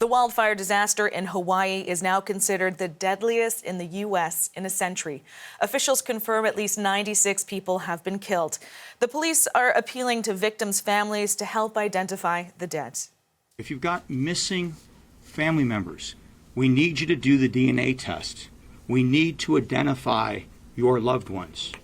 The wildfire disaster in Hawaii is now considered the deadliest in the U.S. in a century. Officials confirm at least 96 people have been killed. The police are appealing to victims' families to help identify the dead. If you've got missing family members, we need you to do the DNA test. We need to identify your loved ones.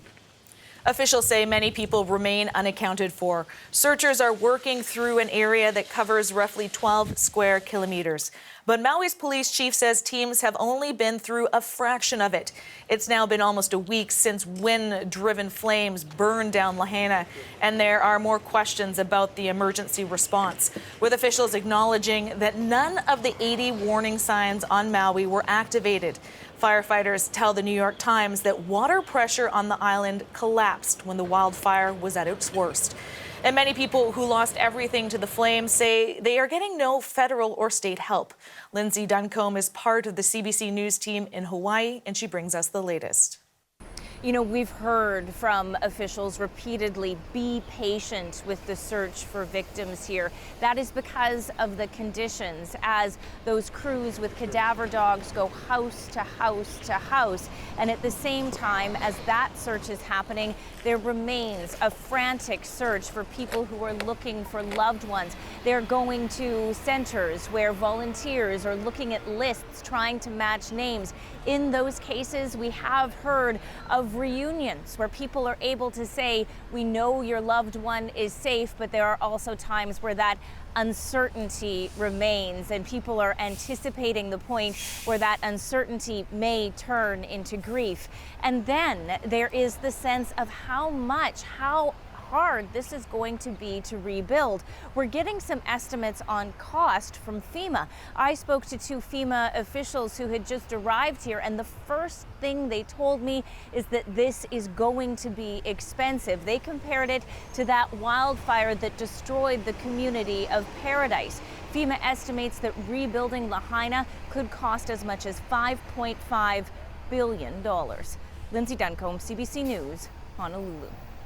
Officials say many people remain unaccounted for. Searchers are working through an area that covers roughly 12 square kilometers. But Maui's police chief says teams have only been through a fraction of it. It's now been almost a week since wind-driven flames burned down Lahaina, and there are more questions about the emergency response, with officials acknowledging that none of the 80 warning signs on Maui were activated. Firefighters tell the New York Times that water pressure on the island collapsed when the wildfire was at its worst. And many people who lost everything to the flames say they are getting no federal or state help. Lindsay Duncombe is part of the CBC News team in Hawaii, and she brings us the latest. You know, we've heard from officials repeatedly, be patient with the search for victims here. That is because of the conditions as those crews with cadaver dogs go house to house to house. And at the same time as that search is happening, there remains a frantic search for people who are looking for loved ones. They're going to centers where volunteers are looking at lists, trying to match names. In those cases, we have heard of reunions where people are able to say, we know your loved one is safe, but there are also times where that uncertainty remains and people are anticipating the point where that uncertainty may turn into grief. And then there is the sense of how hard this is going to be to rebuild. We're getting some estimates on cost from FEMA. I spoke to two FEMA officials who had just arrived here, and the first thing they told me is that this is going to be expensive. They compared it to that wildfire that destroyed the community of Paradise. FEMA estimates that rebuilding Lahaina could cost as much as $5.5 billion. Lindsay Duncombe, CBC News, Honolulu.